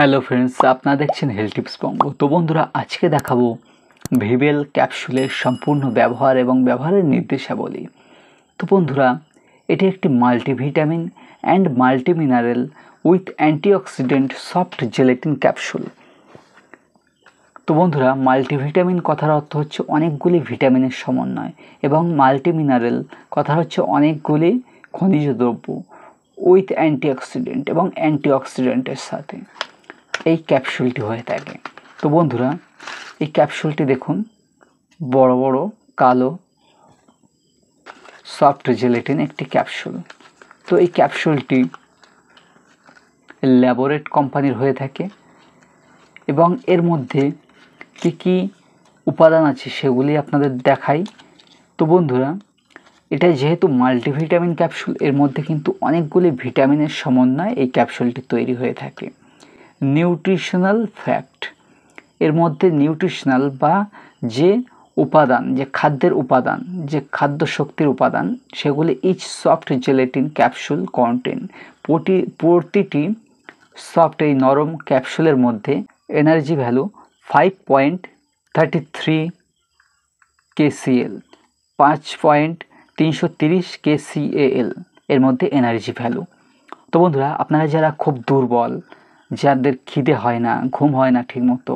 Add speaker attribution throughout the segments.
Speaker 1: Hello friends, আপনারা দেখছেন health tips বঙ্গ। তো বন্ধুরা, আজকে দেখাবো ভিভেল ক্যাপসুলের সম্পূর্ণ ব্যবহার এবং ব্যবহারের নির্দেশাবলী। তো বন্ধুরা, এটি একটি multivitamin and multimineral with antioxidant soft gelatin capsule. তো বন্ধুরা, মাল্টিভিটামিন কথার অর্থ হচ্ছে অনেকগুলি ভিটামিনের সমন্বয়, এবং মাল্টিমিনারেল কথা হচ্ছে অনেকগুলি খনিজ দ্রব্য উইথ অ্যান্টিঅক্সিডেন্ট এবং অ্যান্টিঅক্সিডেন্টের সাথে এই ক্যাপসুলটি হয়ে থাকে। তো বন্ধুরা, এই ক্যাপসুলটি দেখুন, বড় বড় কালো সফট জেলেটিন একটি ক্যাপসুল। তো এই ক্যাপসুলটি ল্যাবোরেট কোম্পানির হয়ে থাকে, এবং এর মধ্যে কী কী উপাদান আছে সেগুলি আপনাদের দেখাই। তো বন্ধুরা, এটা যেহেতু মাল্টিভিটামিন ক্যাপসুল, এর মধ্যে কিন্তু অনেকগুলি ভিটামিনের সমন্বয়ে এই ক্যাপসুলটি তৈরি হয়ে থাকে। নিউট্রিশনাল ফ্যাক্ট, এর মধ্যে নিউট্রিশনাল বা যে উপাদান, যে খাদ্যের উপাদান, যে খাদ্য শক্তির উপাদান, সেগুলি each soft gelatin capsule contain. প্রতিটি সফট এই নরম ক্যাপসুলের মধ্যে এনার্জি ভ্যালু 5.33 kcal, 5.330 kcal এর মধ্যে এনার্জি ভ্যালু। তো বন্ধুরা, আপনারা যারা খুব দুর্বল, যাদের খিদে হয় না, ঘুম হয় না ঠিকমতো,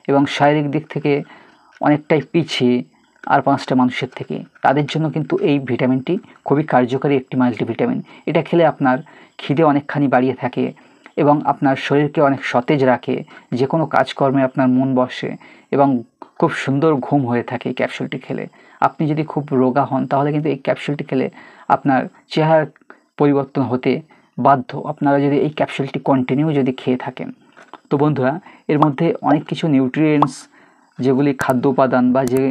Speaker 1: এবং শারীরিক দিক থেকে অনেকটাই পিছিয়ে আর 5টা মানুষের থেকে, তাদের জন্য কিন্তু এই ভিটামিনটি খুবই কার্যকরী একটি মাল্টিভিটামিন। এটা খেলে আপনার খিদে অনেকখানি বাড়িয়ে থাকে এবং আপনার শরীরকে অনেক সতেজ রাখে, যে কোনো কাজকর্মে আপনার মন বসে এবং খুব সুন্দর ঘুম হয়ে থাকে এই ক্যাপসুলটি খেলে। আপনি যদি খুব রোগা হন, তাহলে কিন্তু এই ক্যাপসুলটি খেলে আপনার চেহারা পরিবর্তন হতে বাধ্য, আপনারা যদি এই ক্যাপসুলটি কন্টিনিউ যদি খেয়ে থাকেন। তো বন্ধুরা, এর মধ্যে অনেক কিছু নিউট্রিয়েন্টস, যেগুলি খাদ্য উপাদান বা যে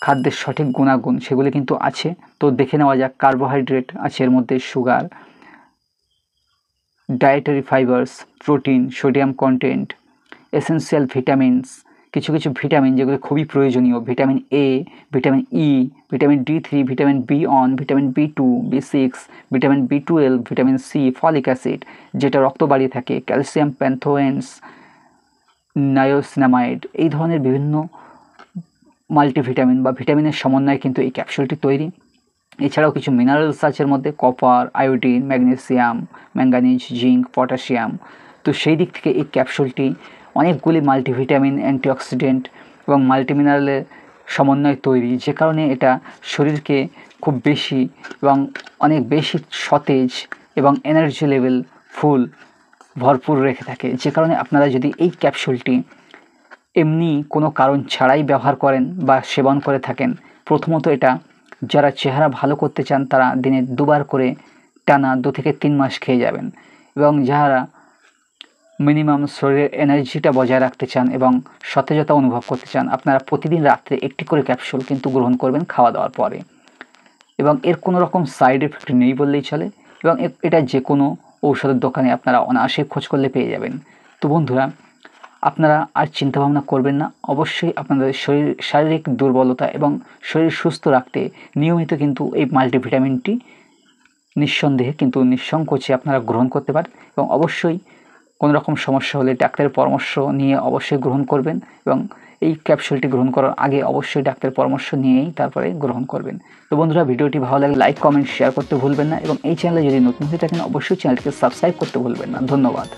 Speaker 1: খাদ্যের সঠিক গুণাগুণ, সেগুলি কিন্তু আছে। তো দেখে নেওয়া যাক। কার্বোহাইড্রেট আছে এর মধ্যে, sugar, dietary fibres, protein, sodium content, essential vitamins, কিছু কিছু ভিটামিন যেগুলো খুবই প্রয়োজনীয়, vitamin A, vitamin E, vitamin D3, vitamin B1, vitamin B2, B6, vitamin B12, vitamin C, folic acid যেটা রক্ত বাড়িয়ে থাকে, ক্যালসিয়াম, প্যান্থোয়েন্স, নায়োসিনামাইড, এই ধরনের বিভিন্ন মাল্টিভিটামিন বা ভিটামিনের সমন্বয়ে কিন্তু এই ক্যাপসুলটি তৈরি। এছাড়াও কিছু মিনারেলস আছে এর মধ্যে, copper, iodine, magnesium, manganese, zinc, potassium. তো সেই দিক থেকে এই ক্যাপসুলটি অনেকগুলি মাল্টিভিটামিন, অ্যান্টিঅক্সিডেন্ট এবং মাল্টিমিনারেলের সমন্বয়ে তৈরি, যে কারণে এটা শরীরকে খুব বেশি এবং অনেক বেশি সতেজ এবং এনার্জি লেভেল ফুল ভরপুর রেখে থাকে। যে কারণে আপনারা যদি এই ক্যাপসুলটি এমনি কোনো কারণ ছাড়াই ব্যবহার করেন বা সেবন করে থাকেন, প্রথমত এটা যারা চেহারা ভালো করতে চান, তারা দিনে 2বার করে টানা 2 থেকে 3 মাস খেয়ে যাবেন। এবং যারা মিনিমাম শরীরের এনার্জিটা বজায় রাখতে চান এবং সতেজতা অনুভব করতে চান, আপনারা প্রতিদিন রাত্রে একটি করে ক্যাপসুল কিন্তু গ্রহণ করবেন খাওয়া দাওয়ার পরে। এবং এর কোনো রকম সাইড এফেক্ট নেই বললেই চলে, এবং এটা যে কোনো ঔষধের দোকানে আপনারা অনায়াসে খোঁজ করলে পেয়ে যাবেন। তো বন্ধুরা, আপনারা আর চিন্তাভাবনা করবেন না। অবশ্যই আপনাদের শারীরিক দুর্বলতা এবং শরীর সুস্থ রাখতে নিয়মিত কিন্তু এই মাল্টিভিটামিনটি নিঃসন্দেহে কিন্তু নিঃসংকোচে আপনারা গ্রহণ করতে পারেন, এবং অবশ্যই কোনো রকম সমস্যা হলে ডাক্তারের পরামর্শ নিয়ে অবশ্যই গ্রহণ করবেন, এবং এই ক্যাপসুলটি গ্রহণ করার আগে অবশ্যই ডাক্তারের পরামর্শ নিয়েই তারপরে গ্রহণ করবেন। তো বন্ধুরা, ভিডিওটি ভালো লাগলে লাইক, কমেন্ট, শেয়ার করতে ভুলবেন না, এবং এই চ্যানেলে যদি নতুন হয়ে থাকেন অবশ্যই চ্যানেলটিকে সাবস্ক্রাইব করতে ভুলবেন না। ধন্যবাদ।